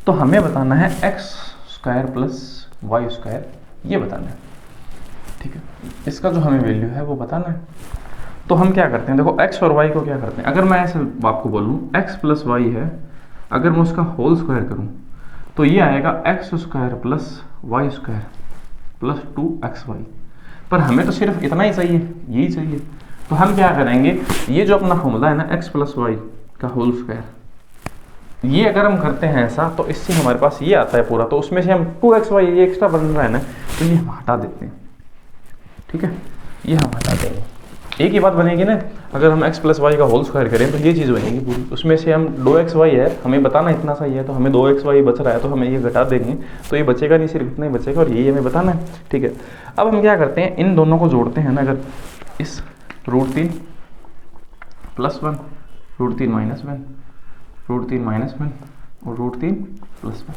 तो हमें बताना है x² + y², ये बताना है, ठीक है। इसका जो हमें वैल्यू है वो बताना है। तो हम क्या करते हैं, देखो x और y को क्या करते हैं, अगर मैं ऐसे आपको बोलूँ x + y है अगर मैं उसका होल स्क्वायर करूँ तो ये आएगा x square plus y square plus 2xy। पर हमें तो सिर्फ इतना ही चाहिए, यही चाहिए। तो हम क्या करेंगे, ये जो अपना फॉर्मूला है ना x प्लस वाई का होल स्क्वायर, ये अगर हम करते हैं ऐसा तो इससे हमारे पास ये आता है पूरा, तो उसमें से हम 2xy ये एक्स्ट्रा बन रहा है ना, तो ये हम हटा देते हैं। ठीक है, ये हम हटा देंगे। एक ही बात बनेगी ना, अगर हम x प्लस वाई का होल स्क्वायर करें तो ये चीज़ बनेगी पूरी। उसमें से हम 2xy है, हमें बताना इतना सा ही है, तो हमें 2xy बच रहा है तो हमें ये घटा देंगे, तो ये बचेगा नहीं, सिर्फ इतना ही बचेगा और यही हमें बताना है। ठीक है, अब हम क्या करते हैं, इन दोनों को जोड़ते हैं ना, अगर इस √3 + 1 √3 - 1 √3 - 1 और √3 + 1,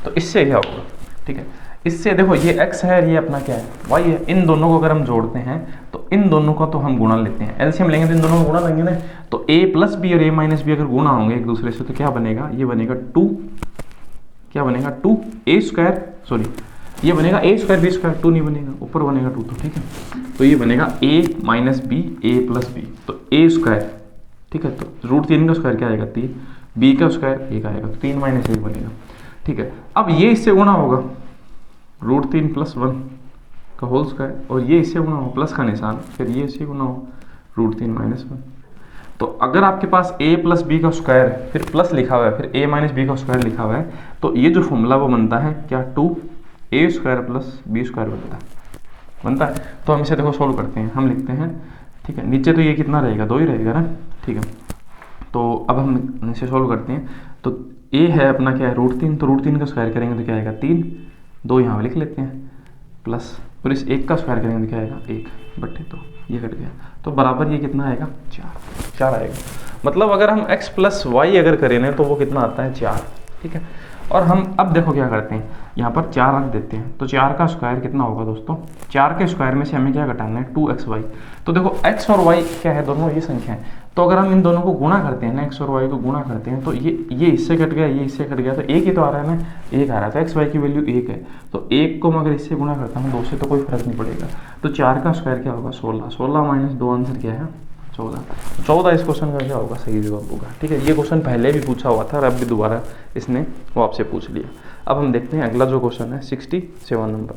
तो इससे क्या होगा। ठीक है, इससे देखो ये x है, ये अपना क्या है y है, इन दोनों को अगर हम जोड़ते हैं तो इन दोनों का तो हम गुणा लेते हैं, एलसीएम लेंगे तो इन दोनों को गुणा लेंगे ना, तो a + b और a - b अगर गुणा होंगे एक दूसरे से तो क्या बनेगा, ये बनेगा 2, क्या बनेगा 2a², सॉरी ये बनेगा a² b², 2 नहीं बनेगा, ऊपर बनेगा 2, तो ठीक है, तो ये बनेगा a - b a + b, तो a²। ठीक है, तो √3 का स्क्वायर क्या आएगा 3, b का स्क्वायर 1 आएगा, तो 3 - 1 बनेगा। ठीक है, अब ये इससे गुणा होगा √3 + 1 का होल स्क्वायर, और ये इससे गुणा हो प्लस का निशान, फिर ये इससे गुणा हो √3 - 1। तो अगर आपके पास a + b का स्क्वायर फिर प्लस लिखा हुआ है, फिर a - b का स्क्वायर लिखा हुआ है, तो ये जो फॉर्मूला वो बनता है क्या, 2a² + b² बनता है। तो हम इसे देखो सोल्व करते हैं, हम लिखते हैं, ठीक है, नीचे तो ये कितना रहेगा, 2 ही रहेगा ना। ठीक है, तो अब हम इसे सोल्व करते हैं, तो a है अपना क्या है √3, तो √3 का स्क्वायर करेंगे तो क्या आएगा 3, 2 यहाँ लिख लेते हैं, प्लस और इस 1 का स्क्वायर करेंगे तो क्या आएगा 1/2, तो ये कट गया, तो बराबर ये कितना आएगा 4 आएगा। मतलब अगर हम x + y अगर करें ना तो वो कितना आता है 4। ठीक है, और हम अब देखो क्या करते हैं, यहाँ पर 4 रख देते हैं, तो 4 का स्क्वायर कितना होगा दोस्तों, 4 के स्क्वायर में से हमें क्या घटाना है 2xy। तो देखो x और y क्या है, दोनों ये संख्या है, तो अगर हम इन दोनों को गुणा करते हैं ना, x और y को गुणा करते हैं, तो ये इससे कट गया, ये इससे कट गया, तो एक ही तो आ रहा है ना, 1 आ रहा है, तो x y की वैल्यू 1 है, तो 1 को मैं अगर इससे गुणा करता हूँ 2 से तो कोई फर्क नहीं पड़ेगा, तो 4 का स्क्वायर क्या होगा 16, 16 - 2 आंसर क्या है 14 इस क्वेश्चन का क्या होगा, सही जवाब होगा। ठीक है, ये क्वेश्चन पहले भी पूछा हुआ था और अब भी दोबारा इसने वो आपसे पूछ लिया। अब हम देखते हैं अगला जो क्वेश्चन है 67 नंबर।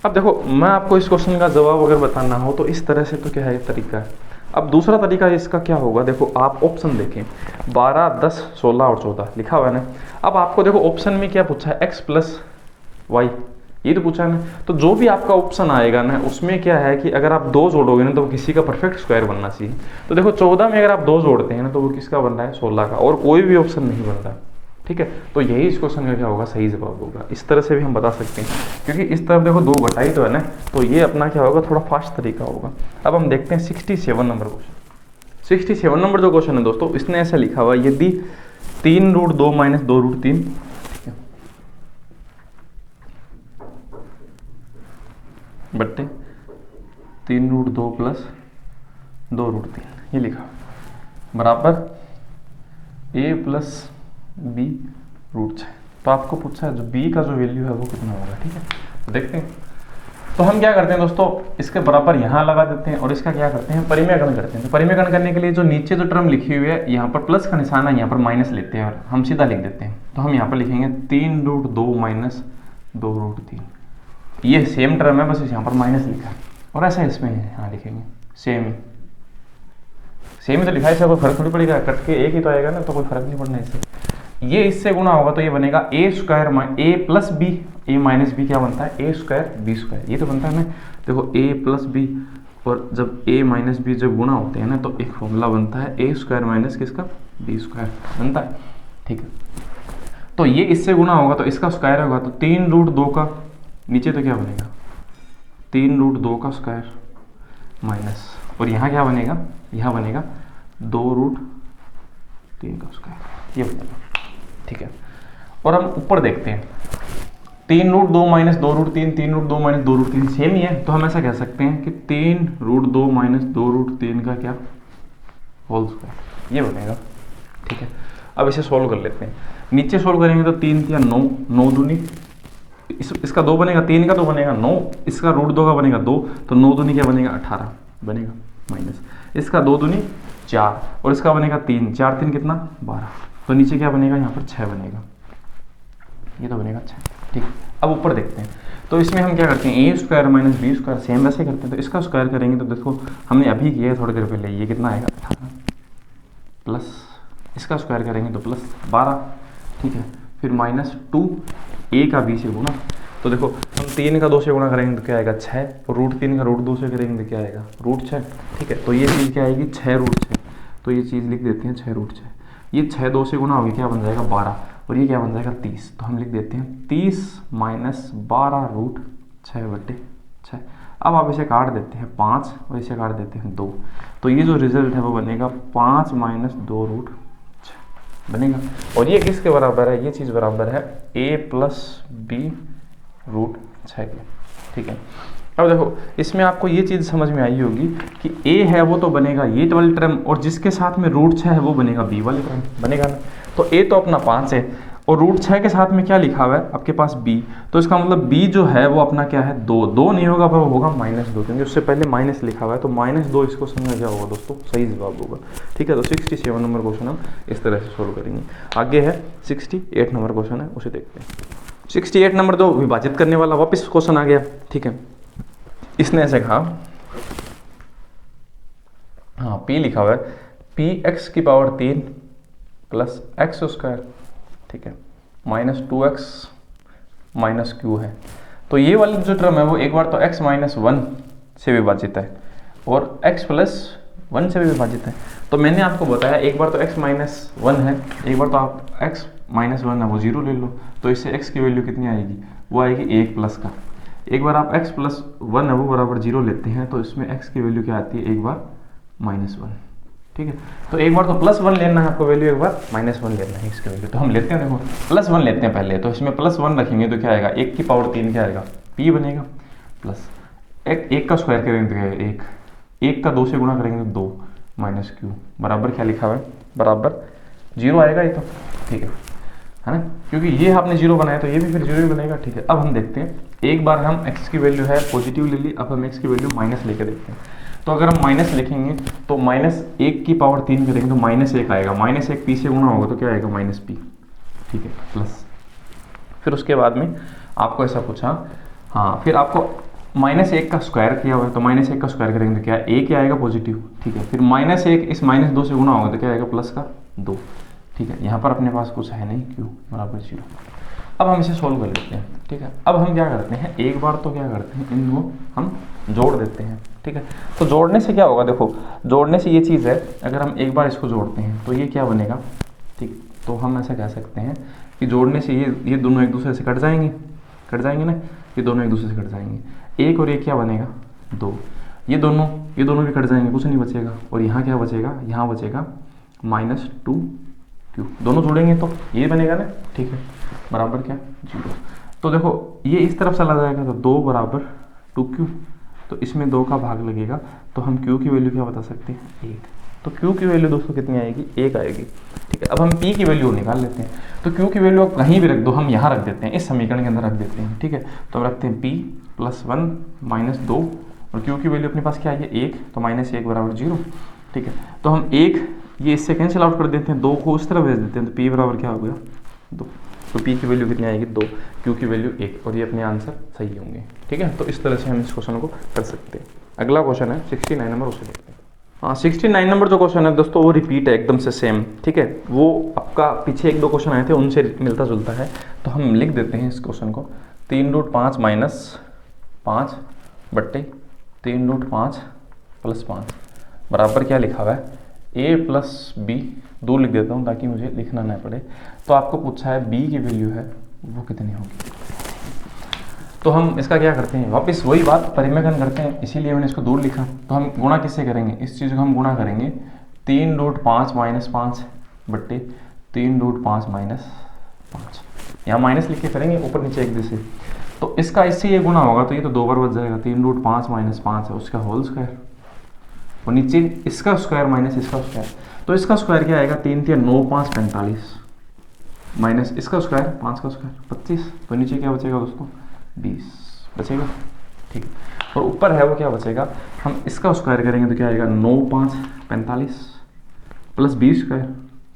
अब देखो मैं आपको इस क्वेश्चन का जवाब अगर बताना हो तो इस तरह से तो क्या है तरीका है। अब दूसरा तरीका इसका क्या होगा, देखो आप ऑप्शन देखें 12, 10, 16 और 14 लिखा हुआ है ना। अब आपको देखो ऑप्शन में क्या पूछा है, x + y, ये तो पूछा है ना, तो जो भी आपका ऑप्शन आएगा ना उसमें क्या है कि अगर आप 2 जोड़ोगे ना तो वो किसी का परफेक्ट स्क्वायर बनना चाहिए। तो देखो 14 में अगर आप 2 जोड़ते हैं ना तो वो किसका बन रहा है 16 का, और कोई भी ऑप्शन नहीं बन रहा। ठीक है, तो यही इस क्वेश्चन का क्या होगा सही जवाब होगा। इस तरह से भी हम बता सकते हैं, क्योंकि इस तरफ देखो 2 घटाई तो है ना, तो ये अपना क्या होगा थोड़ा फास्ट तरीका होगा। अब हम देखते हैं 67 नंबर क्वेश्चन। 67 नंबर जो क्वेश्चन है दोस्तों, इसने ऐसा लिखा हुआ, यदि 3√2 - 2√3 बट्टे 3√2 + 2√3 ये लिखा बराबर a + b √6। तो आपको पूछा है जो b का जो वैल्यू है वो कितना होगा। ठीक है, तो देखते हैं। तो हम क्या करते हैं दोस्तों, इसके बराबर यहाँ लगा देते हैं और इसका क्या करते हैं परिमेयकरण करते हैं। तो परिमेयकरण करने के लिए जो नीचे जो टर्म लिखी हुई है यहाँ पर प्लस का निशान है, यहाँ पर माइनस लेते हैं और हम सीधा लिख देते हैं। तो हम यहाँ पर लिखेंगे 3√2 - 2√3, ये सेम टर्म है, बस यहाँ पर माइनस लिखा है, और ऐसा इसमें यहाँ लिखेंगे सेम ही तो लिखा है, इससे कोई फर्क नहीं पड़ेगा, कट के एक ही तो आएगा ना, तो कोई फर्क नहीं पड़ना इससे। ये इससे गुणा होगा तो ये बनेगा a² a + b, a - b क्या बनता है a² b², ये तो बनता है ना। देखो a + b और जब a - b जब गुणा होते हैं ना तो एक फॉर्मूला बनता है a² - किसका b² बनता है। ठीक है, तो ये इससे गुणा होगा तो इसका स्क्वायर होगा, तो 3√2 का नीचे तो क्या बनेगा 3√2 का स्क्वायर माइनस, और यहाँ क्या बनेगा, यहाँ बनेगा 2√3 का स्क्वायर, ये बनेगा। ठीक है, और हम ऊपर देखते हैं 3√2 - 2√3, 3√2 - 2√3 सेम ही है, तो हम ऐसा कह सकते हैं कि 3√2 - 2√3 का क्या होल स्क्वायर, ये बनेगा। ठीक है, अब इसे सोल्व कर लेते हैं। नीचे सोल्व करेंगे तो 3 × 9, 9 दूनी, इसका 2 बनेगा, 3 का 2 बनेगा 9, इसका √2 का बनेगा 2, तो 9 दूनी क्या बनेगा 18 बनेगा, माइनस इसका 2 दूनी 4 और इसका बनेगा 3, 4 3 कितना 12, तो नीचे क्या बनेगा, यहाँ पर 6 बनेगा, ये तो बनेगा 6। ठीक है, अब ऊपर देखते हैं। तो इसमें हम क्या करते हैं, A square minus B square same वैसे करते हैं। तो इसका स्क्वायर करेंगे तो देखो हमने अभी किया है थोड़ी देर पहले, ये कितना आएगा 18 प्लस इसका स्क्वायर करेंगे तो प्लस 12। ठीक है, फिर माइनस 2 ए का बी से गुना। तो देखो हम 3 का 2 से गुणा करेंगे तो क्या आएगा 6, और √3 का √2 से करेंगे तो क्या आएगा √6। ठीक है, तो ये चीज़ क्या आएगी 6√6। तो ये चीज़ लिख देते हैं 6√6। ये 6 2 से गुना होगी क्या बन जाएगा 12, और ये क्या बन जाएगा 30। तो हम लिख देते हैं 30 माइनस 12√6/6। अब आप इसे काट देते हैं 5 और इसे काट देते हैं 2। तो ये जो रिजल्ट है वो बनेगा 5 माइनस 2√6 बनेगा। और ये किसके बराबर है, ये चीज़ बराबर है a प्लस बी √6 के। ठीक है, अब देखो इसमें आपको ये चीज़ समझ में आई होगी कि a है वो तो बनेगा ये वाली टर्म, और जिसके साथ में √6 है वो बनेगा b वाली टर्म, बनेगा ना। तो a तो अपना 5 है, और √6 के साथ में क्या लिखा हुआ है आपके पास b, तो इसका मतलब b जो है वो अपना क्या है 2 नहीं होगा, वो होगा -2, क्योंकि उससे पहले माइनस लिखा हुआ है। तो -2 इसको समझ क्या होगा दोस्तों, सही जवाब होगा। ठीक है, तो 67 नंबर क्वेश्चन हम इस तरह से सोल्व करेंगे। आगे है 68 नंबर क्वेश्चन है, उसे देखते हैं। 68 नंबर तो विभाजित करने वाला वापस क्वेश्चन आ गया। ठीक है, इसने ऐसे कहा, हाँ p लिखा हुआ है px⁻³ प्लस x स्क्वायर। ठीक है, -2x माइनस q है। तो ये वाली जो टर्म है वो एक बार तो x -1 से विभाजित है और x + 1 से भी विभाजित है। तो मैंने आपको बताया एक बार तो x -1 है, एक बार तो आप x -1 है वो 0 ले लो। तो इससे x की वैल्यू कितनी आएगी, वो आएगी 1 प्लस का। एक बार आप x + 1 है वो बराबर 0 लेते हैं, तो इसमें x की वैल्यू क्या आती है, एक बार -1। ठीक है, तो एक बार तो +1 लेना है आपको वैल्यू, एक बार -1 लेना है इसकी वैल्यू। तो हम लेते हैं, देखो +1 लेते हैं पहले। तो इसमें +1 रखेंगे तो क्या आएगा, 1 की पावर 3 क्या आएगा p बनेगा, प्लस 1 का स्क्वायर करेंगे तो क्या आएगा 1 का 2 से गुणा करेंगे तो 2 माइनस q बराबर क्या लिखा हुआ है, बराबर 0 आएगा ये तो। ठीक है ना, क्योंकि ये आपने 0 बनाया तो ये भी फिर 0 ही बनेगा। ठीक है, अब हम देखते हैं, एक बार हम x की वैल्यू है पॉजिटिव ले ली, अब हम x की वैल्यू माइनस लेके देखते हैं। तो अगर हम माइनस लिखेंगे तो -1 की पावर 3 करेंगे तो -1 आएगा, -1 p से गुणा होगा तो क्या आएगा -p। ठीक है, प्लस फिर उसके बाद में आपको ऐसा पूछा, हाँ फिर आपको -1 का स्क्वायर किया हुआ है, तो -1 का स्क्वायर करेंगे तो क्या a क्या आएगा पॉजिटिव। ठीक है, फिर -1 इस -2 से गुणा होगा तो क्या आएगा +2। ठीक है, यहाँ पर अपने पास कुछ है नहीं, q बराबर 0। अब हम इसे सोल्व कर लेते हैं। ठीक है, अब हम क्या करते हैं, एक बार तो क्या करते हैं, इनको हम जोड़ देते हैं। ठीक है, तो जोड़ने से क्या होगा, देखो जोड़ने से ये चीज़ है, अगर हम एक बार इसको जोड़ते हैं तो ये क्या बनेगा। ठीक, तो हम ऐसा कह सकते हैं कि जोड़ने से ये दोनों एक दूसरे से कट जाएंगे ना, ये दोनों एक दूसरे से कट जाएंगे। एक और एक क्या बनेगा 2, ये दोनों भी कट जाएंगे, कुछ नहीं बचेगा। और यहाँ क्या बचेगा, यहाँ बचेगा -2q, दोनों जोड़ेंगे तो ये बनेगा ना। ठीक है, बराबर क्या 0। तो देखो ये इस तरफ चला जाएगा तो 2 बराबर 2q, तो इसमें 2 का भाग लगेगा, तो हम q की वैल्यू क्या बता सकते हैं 1। तो q की वैल्यू दोस्तों कितनी आएगी, 1 आएगी। ठीक है, अब हम p की वैल्यू निकाल लेते हैं। तो q की वैल्यू आप कहीं भी रख दो, हम यहाँ रख देते हैं, इस समीकरण के अंदर रख देते हैं। ठीक है, तो हम रखते हैं p + 1 - 2, और q की वैल्यू अपने पास क्या है 1, तो -1 बराबर 0। ठीक है, तो हम 1 ये इससे कैंसिल आउट कर देते हैं, 2 को उस तरफ भेज देते हैं, तो p बराबर क्या हो गया 2। तो p की वैल्यू कितनी आएगी 2, q की वैल्यू 1, और ये अपने आंसर सही होंगे। ठीक है, तो इस तरह से हम इस क्वेश्चन को कर सकते हैं। अगला क्वेश्चन है 69 नंबर, उसे देखते हैं। हाँ 69 नंबर जो क्वेश्चन है दोस्तों वो रिपीट है एकदम से सेम। ठीक है, वो आपका पीछे 1-2 क्वेश्चन आए थे उनसे मिलता जुलता है। तो हम लिख देते हैं इस क्वेश्चन को, 3√5 - 5 बट्टे 3√5 + 5 बराबर क्या लिखा हुआ है a + b। 2 लिख देता हूँ ताकि मुझे लिखना ना पड़े। तो आपको पूछा है b की वैल्यू है वो कितनी होगी। तो हम इसका क्या करते हैं, वापस वही बात परिमेयकरण करते हैं, इसीलिए मैंने इसको दूर लिखा। तो हम गुणा किससे करेंगे, इस चीज़ को हम गुणा करेंगे 3√5 - 5 बट्टे 3√5 - 5। यहाँ माइनस लिख के करेंगे ऊपर नीचे एक दिशा। तो इसका इससे ये गुणा होगा तो ये तो 2 बार बच जाएगा, 3√5 - 5 है उसका होल स्क्वायर, और नीचे इसका स्क्वायर माइनस इसका स्क्वायर। तो इसका स्क्वायर क्या आएगा 3 × 9 = 5 45 माइनस इसका स्क्वायर 5 का स्क्वायर 25। तो नीचे क्या बचेगा दोस्तों 20 बचेगा। ठीक है, और ऊपर है वो क्या बचेगा, हम इसका स्क्वायर करेंगे तो क्या आएगा 9 × 5 = 45 प्लस 20 स्क्वायर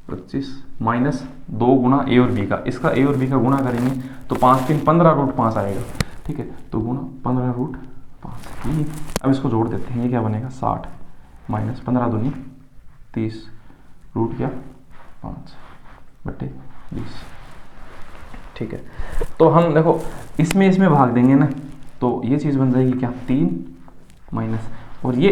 25 माइनस 2 गुना ए और बी का, इसका ए और बी का गुणा करेंगे तो 5 3 15√5 आएगा, ठीक है। तो गुना 15√5 ये, अब इसको जोड़ देते हैं, ये क्या बनेगा 60 माइनस 15 दूनी 30 रूट क्या 5/20, ठीक है। तो हम देखो इसमें भाग देंगे ना, तो ये चीज़ बन जाएगी क्या 3 माइनस, और ये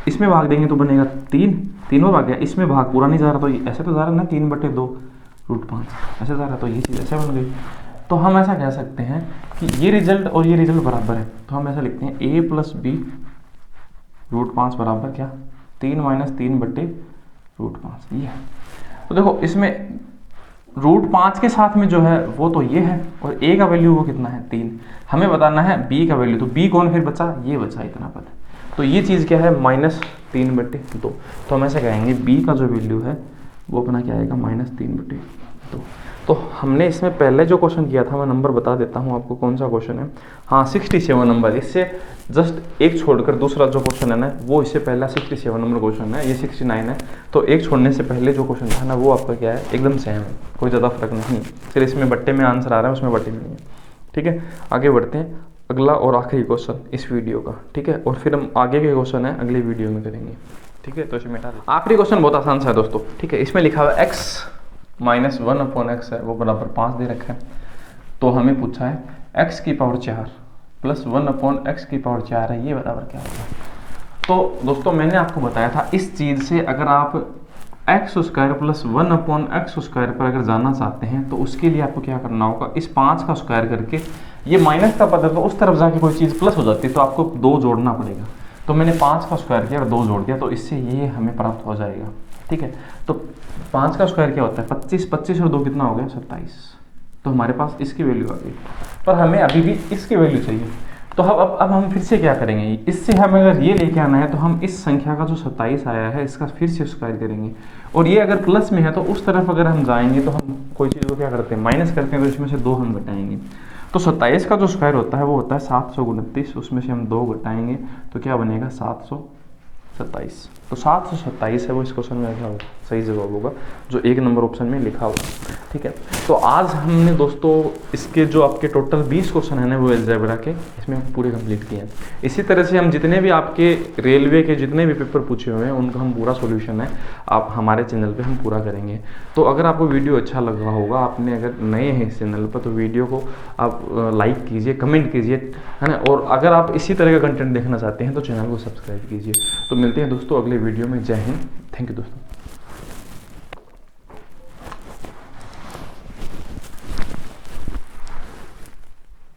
इसमें भाग देंगे तो बनेगा 3 भाग गया, इसमें भाग पूरा नहीं जा रहा, तो ऐसे तो जा रहा है ना 3/2√5 ऐसे जा रहा है, तो ये चीज़ ऐसे बन गई। तो हम ऐसा कह सकते हैं कि ये रिजल्ट और ये रिजल्ट बराबर है, तो हम ऐसा लिखते हैं a + b√5 बराबर क्या 3 माइनस 3/√5 ये है। तो देखो इसमें √5 के साथ में जो है वो तो ये है, और a का वैल्यू वो कितना है 3, हमें बताना है b का वैल्यू, तो b कौन फिर बचा, ये बचा इतना पद, तो ये चीज़ क्या है -3/2। तो हम ऐसे कहेंगे b का जो वैल्यू है वो अपना क्या आएगा -3/2। तो हमने इसमें पहले जो क्वेश्चन किया था, मैं नंबर बता देता हूँ आपको कौन सा क्वेश्चन है, हाँ 67 नंबर, इससे जस्ट एक छोड़कर दूसरा जो क्वेश्चन है ना वो इससे पहला 67 नंबर क्वेश्चन है, ये 69 है, तो एक छोड़ने से पहले जो क्वेश्चन था ना वो आपका क्या है एकदम सेम है, कोई ज़्यादा फर्क नहीं, सिर्फ इसमें बट्टे में आंसर आ रहा है, उसमें बट्टे में नहीं है, ठीक है। आगे बढ़ते हैं, अगला और आखिरी क्वेश्चन इस वीडियो का, ठीक है, और फिर हम आगे के क्वेश्चन है अगले वीडियो में करेंगे, ठीक है। तो इसमें आखिरी क्वेश्चन बहुत आसान सा है दोस्तों, ठीक है। इसमें लिखा हुआ है x - 1/x है वो बराबर 5 दे रखा है, तो हमें पूछा है x की पावर 4 + 1/x की पावर 4 है, ये बराबर क्या होगा। तो दोस्तों मैंने आपको बताया था इस चीज़ से अगर आप x² + 1/x² पर अगर जाना चाहते हैं तो उसके लिए आपको क्या करना होगा, इस 5 का स्क्वायर करके, ये माइनस का पद है तो उस तरफ जाके कोई चीज़ प्लस हो जाती है, तो आपको 2 जोड़ना पड़ेगा, तो मैंने 5 का स्क्वायर किया और 2 जोड़ दिया, तो इससे ये हमें प्राप्त हो जाएगा, ठीक है। तो 5 का स्क्वायर क्या होता है 25, 25 और 2 कितना हो गया 27, तो हमारे पास इसकी वैल्यू आ गई, पर हमें अभी भी इसकी वैल्यू चाहिए, तो अब हम फिर से क्या करेंगे, इससे हमें अगर ये लेके आना है तो हम इस संख्या का जो 27 आया है इसका फिर से स्क्वायर करेंगे, और ये अगर प्लस में है तो उस तरफ अगर हम जाएंगे तो हम कोई चीज़ को क्या करते हैं माइनस करते हैं, तो इसमें से 2 हम घटाएंगे, तो 27 का जो स्क्वायर होता है वो होता है 729, उसमें से हम 2 घटाएंगे तो क्या बनेगा 727, तो 727 है वो इस क्वेश्चन में क्या होगा सही जवाब होगा, जो 1 नंबर ऑप्शन में लिखा हुआ, ठीक है। तो आज हमने दोस्तों इसके जो आपके टोटल 20 क्वेश्चन है ना वो अलजेब्रा के इसमें पूरे कंप्लीट किए हैं। इसी तरह से हम जितने भी आपके रेलवे के जितने भी पेपर पूछे हुए हैं उनका हम पूरा सॉल्यूशन है आप हमारे चैनल पे हम पूरा करेंगे। तो अगर आपको वीडियो अच्छा लग रहा होगा, आपने अगर नए हैं इस चैनल पर तो वीडियो को आप लाइक कीजिए, कमेंट कीजिए, है ना, और अगर आप इसी तरह का कंटेंट देखना चाहते हैं तो चैनल को सब्सक्राइब कीजिए। तो मिलते हैं दोस्तों अगले वीडियो में, जय हिंद, थैंक यू दोस्तों।